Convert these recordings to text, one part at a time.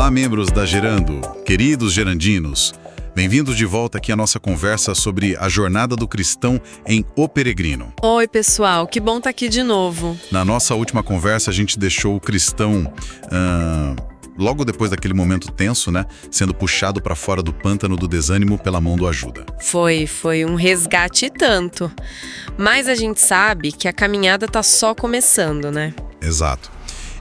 Olá, membros da Gerando, queridos gerandinos. Bem-vindos de volta aqui à nossa conversa sobre a jornada do cristão em O Peregrino. Oi, pessoal, que bom estar aqui de novo. Na nossa última conversa, a gente deixou o cristão, logo depois daquele momento tenso, né, sendo puxado para fora do pântano do desânimo pela mão do ajuda. Foi um resgate e tanto. Mas a gente sabe que a caminhada tá só começando, né? Exato.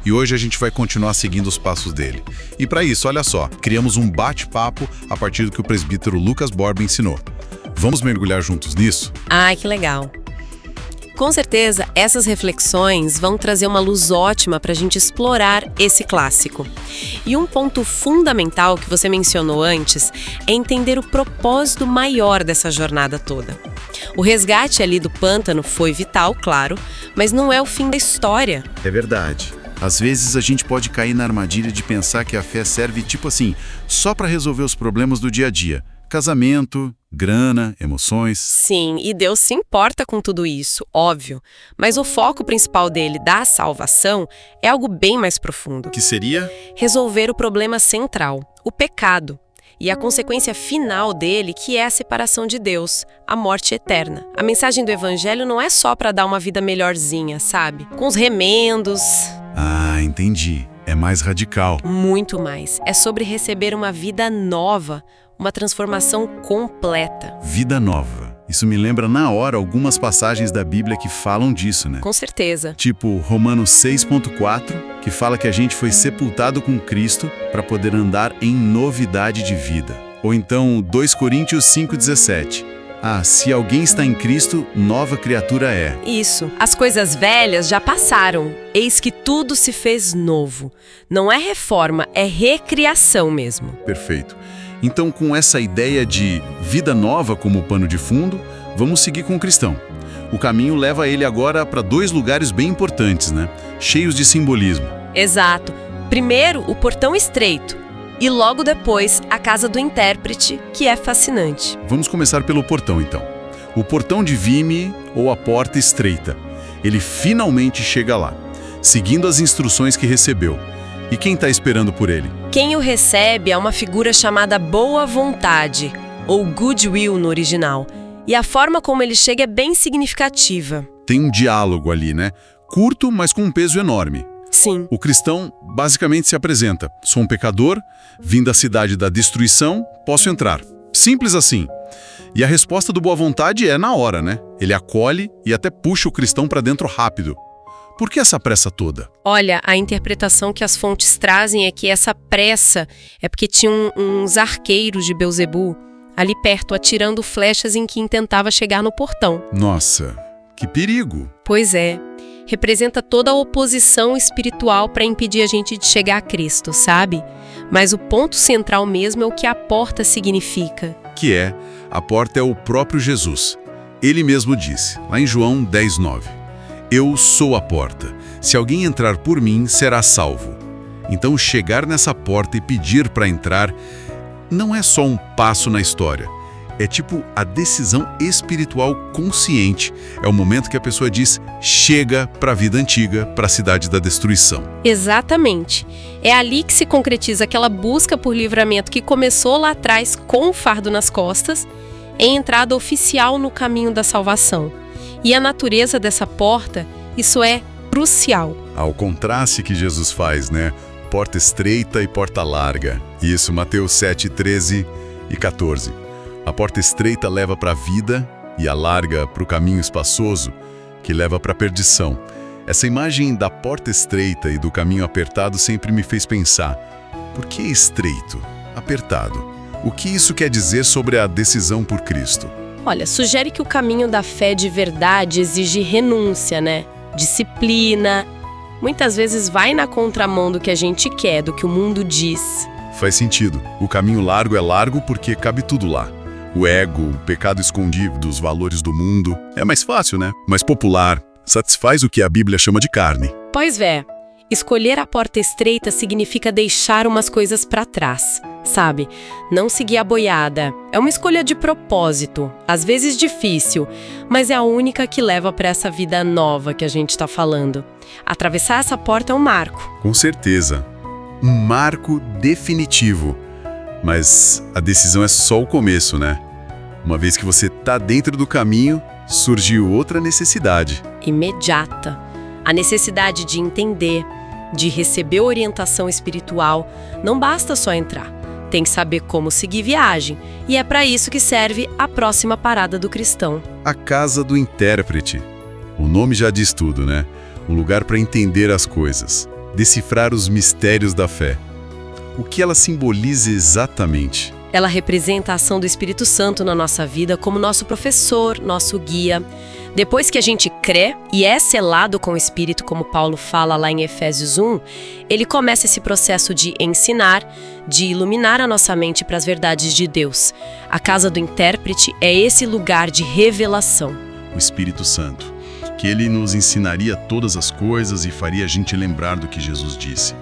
E hoje a gente vai continuar seguindo os passos dele. E para isso, olha só, criamos um bate-papo a partir do que o presbítero Lucas Borba ensinou. Vamos mergulhar juntos nisso? Ai, que legal. Com certeza, essas reflexões vão trazer uma luz ótima para a gente explorar esse clássico. E um ponto fundamental que você mencionou antes é entender o propósito maior dessa jornada toda. O resgate ali do pântano foi vital, claro, mas não é o fim da história. É verdade. Às vezes a gente pode cair na armadilha de pensar que a fé serve, tipo assim, só para resolver os problemas do dia a dia. Casamento, grana, emoções. Sim, e Deus se importa com tudo isso, óbvio. Mas o foco principal dele, da salvação, é algo bem mais profundo. Que seria? Resolver o problema central, o pecado. E a consequência final dele, que é a separação de Deus, a morte eterna. A mensagem do Evangelho não é só para dar uma vida melhorzinha, sabe? Com os remendos. Ah, entendi. É mais radical. Muito mais. É sobre receber uma vida nova, uma transformação completa. Vida nova. Isso me lembra na hora algumas passagens da Bíblia que falam disso, né? Com certeza. Tipo Romanos 6,4, que fala que a gente foi sepultado com Cristo para poder andar em novidade de vida. Ou então 2 Coríntios 5,17. Ah, se alguém está em Cristo, nova criatura é. Isso. As coisas velhas já passaram. Eis que tudo se fez novo. Não é reforma, é recriação mesmo. Perfeito. Então, com essa ideia de vida nova como pano de fundo, vamos seguir com o cristão. O caminho leva ele agora para 2 lugares bem importantes, né? Cheios de simbolismo. Exato. Primeiro, o portão estreito. E logo depois, a casa do intérprete, que é fascinante. Vamos começar pelo portão, então. O portão de Vimy, ou a porta estreita. Ele finalmente chega lá, seguindo as instruções que recebeu. E quem está esperando por ele? Quem o recebe é uma figura chamada Boa Vontade, ou Goodwill no original. E a forma como ele chega é bem significativa. Tem um diálogo ali, né? Curto, mas com um peso enorme. Sim. O cristão basicamente se apresenta. Sou um pecador, vim da cidade da destruição, posso entrar. Simples assim. E a resposta do Boa Vontade é na hora, né? Ele acolhe e até puxa o cristão para dentro rápido. Por que essa pressa toda? Olha, a interpretação que as fontes trazem é que essa pressa é porque tinham uns arqueiros de Belzebu ali perto, atirando flechas em quem tentava chegar no portão. Nossa, que perigo! Pois é. Representa toda a oposição espiritual para impedir a gente de chegar a Cristo, sabe? Mas o ponto central mesmo é o que a porta significa. Que é, a porta é o próprio Jesus. Ele mesmo disse, lá em João 10:9. Eu sou a porta. Se alguém entrar por mim, será salvo. Então, chegar nessa porta e pedir para entrar não é só um passo na história. É tipo a decisão espiritual consciente. É o momento que a pessoa diz, chega para a vida antiga, para a cidade da destruição. Exatamente. É ali que se concretiza aquela busca por livramento que começou lá atrás com o fardo nas costas, em entrada oficial no caminho da salvação. E a natureza dessa porta, isso é crucial. Ao contraste que Jesus faz, né? Porta estreita e porta larga. Isso, Mateus 7, 13 e 14. A porta estreita leva para a vida e a larga para o caminho espaçoso, que leva para a perdição. Essa imagem da porta estreita e do caminho apertado sempre me fez pensar, por que estreito, apertado? O que isso quer dizer sobre a decisão por Cristo? Olha, sugere que o caminho da fé de verdade exige renúncia, né? Disciplina. Muitas vezes vai na contramão do que a gente quer, do que o mundo diz. Faz sentido. O caminho largo é largo porque cabe tudo lá. O ego, o pecado escondido, os valores do mundo. É mais fácil, né? Mais popular. Satisfaz o que a Bíblia chama de carne. Pois é. Escolher a porta estreita significa deixar umas coisas para trás, sabe? Não seguir a boiada. É uma escolha de propósito, às vezes difícil, mas é a única que leva para essa vida nova que a gente está falando. Atravessar essa porta é um marco. Com certeza. um marco definitivo. Mas a decisão é só o começo, né? Uma vez que você está dentro do caminho, surgiu outra necessidade. Imediata. A necessidade de entender, de receber orientação espiritual. Não basta só entrar. Tem que saber como seguir viagem. E é para isso que serve a próxima parada do cristão. A casa do intérprete. O nome já diz tudo, né? Um lugar para entender as coisas, decifrar os mistérios da fé. O que ela simboliza exatamente? Ela representa a ação do Espírito Santo na nossa vida como nosso professor, nosso guia. Depois que a gente crê e é selado com o Espírito, como Paulo fala lá em Efésios 1, ele começa esse processo de ensinar, de iluminar a nossa mente para as verdades de Deus. A casa do intérprete é esse lugar de revelação. O Espírito Santo, que ele nos ensinaria todas as coisas e faria a gente lembrar do que Jesus disse.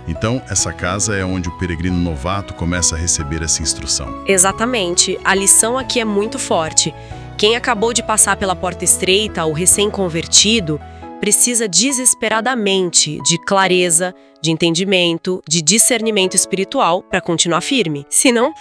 Então, essa casa é onde o peregrino novato começa a receber essa instrução. Exatamente. A lição aqui é muito forte. Quem acabou de passar pela porta estreita, o recém-convertido, precisa desesperadamente de clareza, de entendimento, de discernimento espiritual para continuar firme. Senão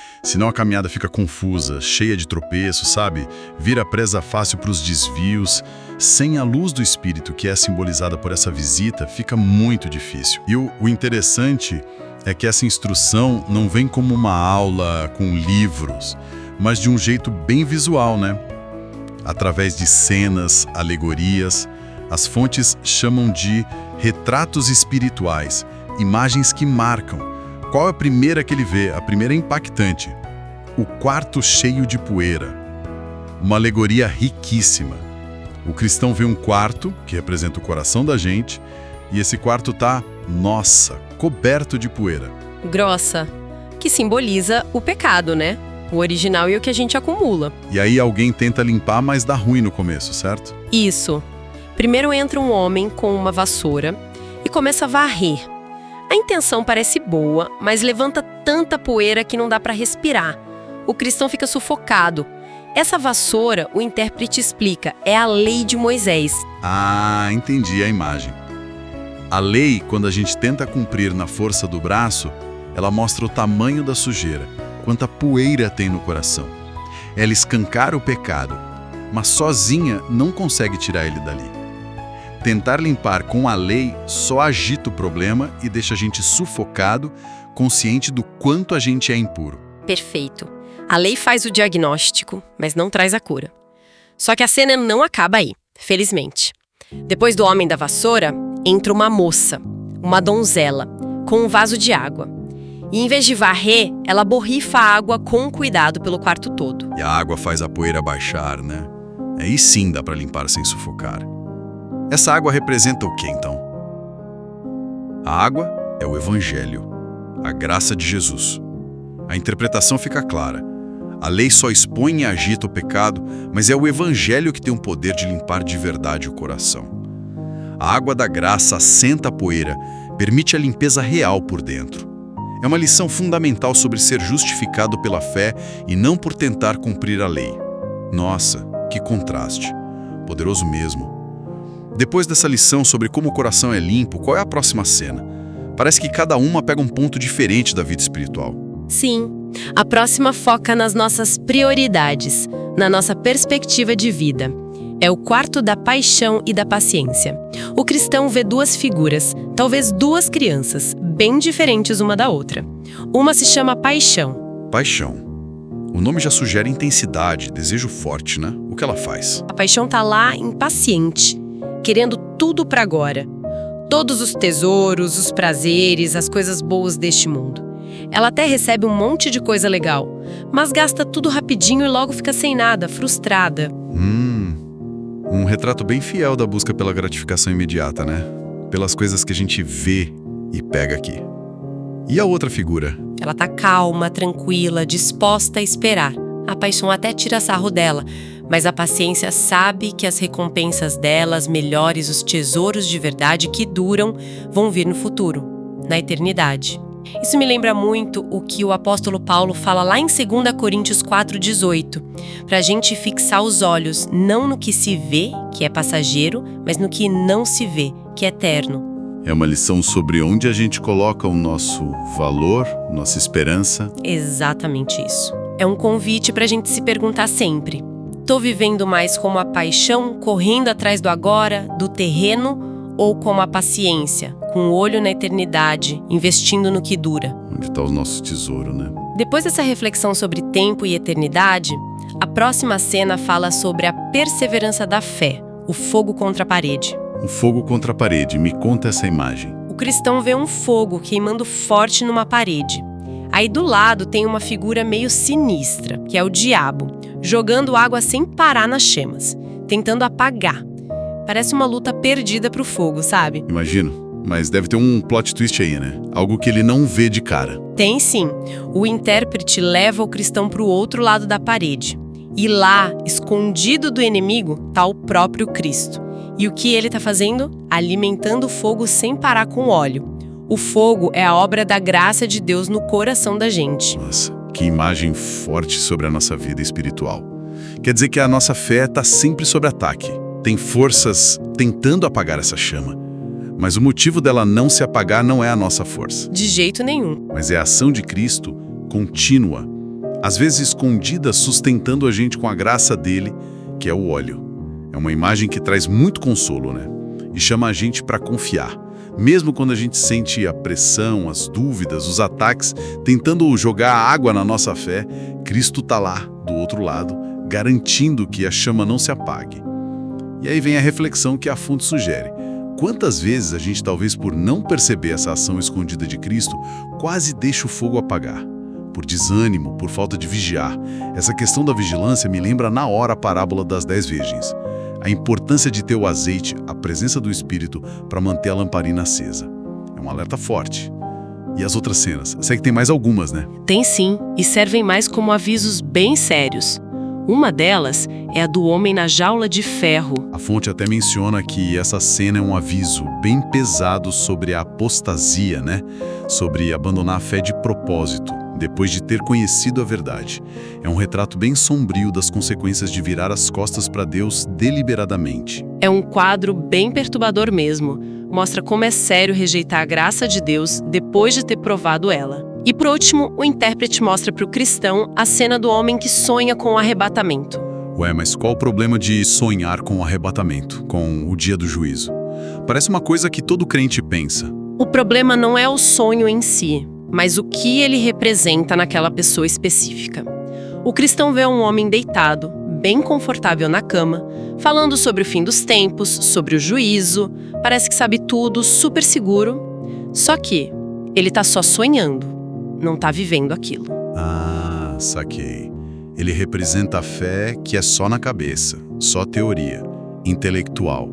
a caminhada fica confusa, cheia de tropeços, sabe? Vira presa fácil para os desvios. Sem a luz do Espírito, que é simbolizada por essa visita, fica muito difícil. E o interessante é que essa instrução não vem como uma aula com livros, mas de um jeito bem visual, né? Através de cenas, alegorias. As fontes chamam de retratos espirituais, imagens que marcam. Qual é a primeira que ele vê? A primeira é impactante. O quarto cheio de poeira. Uma alegoria riquíssima. O cristão vê um quarto, que representa o coração da gente, e esse quarto tá, nossa, coberto de poeira. grossa, que simboliza o pecado, né? O original e o que a gente acumula. E aí alguém tenta limpar, mas dá ruim no começo, certo? Isso. Primeiro entra um homem com uma vassoura e começa a varrer. A intenção parece boa, mas levanta tanta poeira que não dá para respirar. O cristão fica sufocado. Essa vassoura, o intérprete explica, é a lei de Moisés. Ah, entendi a imagem. A lei, quando a gente tenta cumprir na força do braço, ela mostra o tamanho da sujeira, quanta poeira tem no coração. Ela escancara o pecado, mas sozinha não consegue tirar ele dali. Tentar limpar com a lei só agita o problema e deixa a gente sufocado, consciente do quanto a gente é impuro. Perfeito. A lei faz o diagnóstico, mas não traz a cura. Só que a cena não acaba aí, felizmente. Depois do homem da vassoura, entra uma moça, uma donzela, com um vaso de água. E em vez de varrer, ela borrifa a água com cuidado pelo quarto todo. E a água faz a poeira baixar, né? Aí sim dá para limpar sem sufocar. Essa água representa o quê, então? A água é o Evangelho, a graça de Jesus. A interpretação fica clara. A lei só expõe e agita o pecado, mas é o Evangelho que tem o poder de limpar de verdade o coração. A água da graça assenta a poeira, permite a limpeza real por dentro. É uma lição fundamental sobre ser justificado pela fé e não por tentar cumprir a lei. Nossa, que contraste. Poderoso mesmo. Depois dessa lição sobre como o coração é limpo, qual é a próxima cena? Parece que cada uma pega um ponto diferente da vida espiritual. Sim, a próxima foca nas nossas prioridades, na nossa perspectiva de vida. É o quarto da paixão e da paciência. O cristão vê duas figuras, talvez duas crianças, bem diferentes uma da outra. Uma se chama paixão. Paixão. O nome já sugere intensidade, desejo forte, né? O que ela faz? A paixão tá lá impaciente, querendo tudo para agora. Todos os tesouros, os prazeres, as coisas boas deste mundo. Ela até recebe um monte de coisa legal, mas gasta tudo rapidinho e logo fica sem nada, frustrada. Um retrato bem fiel da busca pela gratificação imediata, né? Pelas coisas que a gente vê e pega aqui. E a outra figura? Ela tá calma, tranquila, disposta a esperar. A paixão até tira sarro dela, mas a paciência sabe que as recompensas dela, as melhores, os tesouros de verdade que duram, vão vir no futuro, na eternidade. Isso me lembra muito o que o apóstolo Paulo fala lá em 2 Coríntios 4,18, para a gente fixar os olhos não no que se vê, que é passageiro, mas no que não se vê, que é eterno. É uma lição sobre onde a gente coloca o nosso valor, nossa esperança. Exatamente isso. É um convite para a gente se perguntar sempre: tô vivendo mais como a paixão, correndo atrás do agora, do terreno, ou como a paciência, com o olho na eternidade, investindo no que dura? Onde está o nosso tesouro, né? Depois dessa reflexão sobre tempo e eternidade, a próxima cena fala sobre a perseverança da fé, o fogo contra a parede. Um fogo contra a parede, me conta essa imagem. O cristão vê um fogo queimando forte numa parede. Aí do lado tem uma figura meio sinistra, que é o diabo, jogando água sem parar nas chamas, tentando apagar. Parece uma luta perdida pro fogo, sabe? Imagino, mas deve ter um plot twist aí, né? Algo que ele não vê de cara. Tem sim. O intérprete leva o cristão pro outro lado da parede. E lá, escondido do inimigo, tá o próprio Cristo. E o que ele tá fazendo? Alimentando o fogo sem parar com óleo. O fogo é a obra da graça de Deus no coração da gente. Nossa, que imagem forte sobre a nossa vida espiritual. Quer dizer que a nossa fé está sempre sob ataque. Tem forças tentando apagar essa chama. Mas o motivo dela não se apagar não é a nossa força. De jeito nenhum. Mas é a ação de Cristo contínua, às vezes escondida, sustentando a gente com a graça dele, que é o óleo. É uma imagem que traz muito consolo, né? E chama a gente para confiar. Mesmo quando a gente sente a pressão, as dúvidas, os ataques, tentando jogar água na nossa fé, Cristo está lá, do outro lado, garantindo que a chama não se apague. E aí vem a reflexão que a fonte sugere. Quantas vezes a gente, talvez por não perceber essa ação escondida de Cristo, quase deixa o fogo apagar? Por desânimo, por falta de vigiar. Essa questão da vigilância me lembra na hora a parábola das 10 virgens. A importância de ter o azeite, a presença do Espírito, para manter a lamparina acesa. É um alerta forte. E as outras cenas? Sei que tem mais algumas, né? Tem sim, e servem mais como avisos bem sérios. Uma delas é a do homem na jaula de ferro. A fonte até menciona que essa cena é um aviso bem pesado sobre a apostasia, né? Sobre abandonar a fé de propósito, depois de ter conhecido a verdade. É um retrato bem sombrio das consequências de virar as costas para Deus deliberadamente. É um quadro bem perturbador mesmo. Mostra como é sério rejeitar a graça de Deus depois de ter provado ela. E por último, o intérprete mostra para o cristão a cena do homem que sonha com o arrebatamento. Ué, mas qual o problema de sonhar com o arrebatamento, com o dia do juízo? Parece uma coisa que todo crente pensa. O problema não é o sonho em si, mas o que ele representa naquela pessoa específica. O cristão vê um homem deitado, bem confortável na cama, falando sobre o fim dos tempos, sobre o juízo, parece que sabe tudo, super seguro. Só que ele tá só sonhando, não tá vivendo aquilo. Ah, saquei. Ele representa a fé que é só na cabeça, só teoria, intelectual,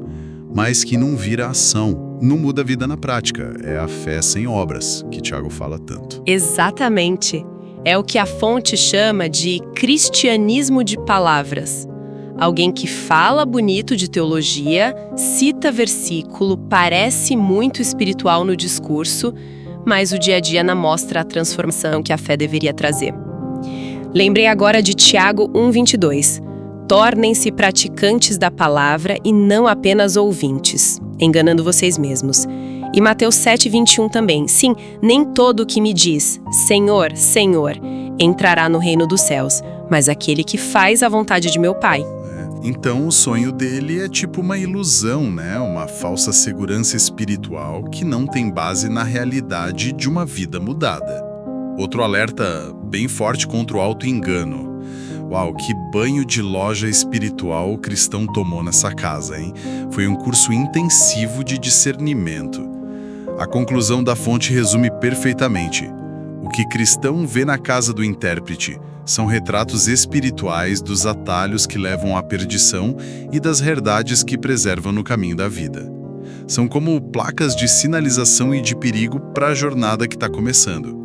mas que não vira ação, não muda a vida na prática. É a fé sem obras, que Tiago fala tanto. Exatamente. É o que a fonte chama de cristianismo de palavras. Alguém que fala bonito de teologia, cita versículo, parece muito espiritual no discurso, mas o dia a dia não mostra a transformação que a fé deveria trazer. Lembrei agora de Tiago 1:22. Tornem-se praticantes da palavra e não apenas ouvintes, enganando vocês mesmos. E Mateus 7:21 também. Sim, nem todo o que me diz, Senhor, Senhor, entrará no reino dos céus, mas aquele que faz a vontade de meu Pai. Então, o sonho dele é tipo uma ilusão, né? Uma falsa segurança espiritual que não tem base na realidade de uma vida mudada. Outro alerta bem forte contra o auto-engano. Uau, que banho de loja espiritual o cristão tomou nessa casa, hein? Foi um curso intensivo de discernimento. A conclusão da fonte resume perfeitamente. O que cristão vê na casa do intérprete são retratos espirituais dos atalhos que levam à perdição e das verdades que preservam no caminho da vida. São como placas de sinalização e de perigo para a jornada que está começando.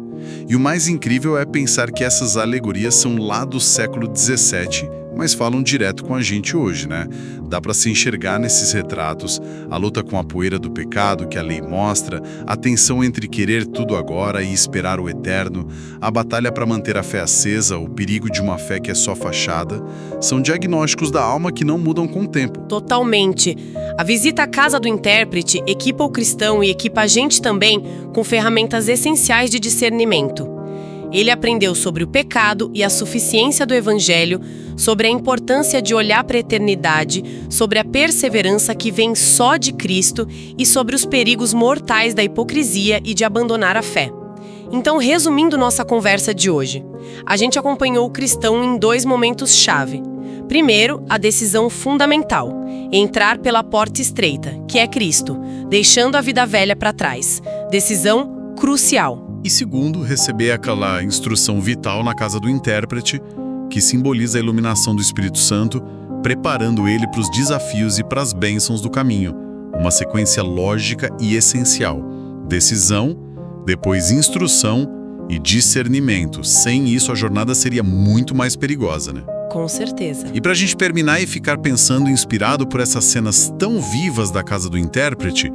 E o mais incrível é pensar que essas alegorias são lá do século XVII, mas falam direto com a gente hoje, né? Dá para se enxergar nesses retratos a luta com a poeira do pecado que a lei mostra, a tensão entre querer tudo agora e esperar o eterno, a batalha para manter a fé acesa, o perigo de uma fé que é só fachada. São diagnósticos da alma que não mudam com o tempo. Totalmente. A visita à casa do intérprete equipa o cristão e equipa a gente também com ferramentas essenciais de discernimento. Ele aprendeu sobre o pecado e a suficiência do Evangelho, sobre a importância de olhar para a eternidade, sobre a perseverança que vem só de Cristo e sobre os perigos mortais da hipocrisia e de abandonar a fé. Então, resumindo nossa conversa de hoje, a gente acompanhou o cristão em 2 momentos-chave. Primeiro, a decisão fundamental, entrar pela porta estreita, que é Cristo, deixando a vida velha para trás. Decisão crucial. E segundo, receber aquela instrução vital na casa do intérprete, que simboliza a iluminação do Espírito Santo, preparando ele para os desafios e para as bênçãos do caminho. Uma sequência lógica e essencial. Decisão, depois instrução e discernimento. Sem isso, a jornada seria muito mais perigosa, né? Com certeza. E para a gente terminar e ficar pensando inspirado por essas cenas tão vivas da casa do intérprete,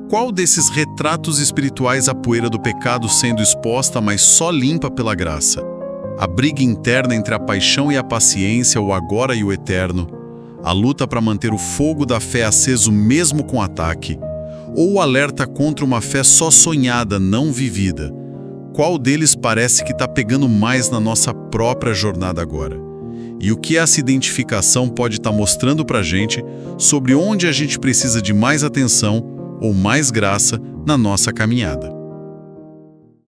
qual desses retratos espirituais a poeira do pecado sendo exposta, mas só limpa pela graça? A briga interna entre a paixão e a paciência, o agora e o eterno, a luta para manter o fogo da fé aceso mesmo com ataque, ou o alerta contra uma fé só sonhada, não vivida? Qual deles parece que está pegando mais na nossa própria jornada agora? E o que essa identificação pode estar mostrando para a gente sobre onde a gente precisa de mais atenção ou mais graça na nossa caminhada?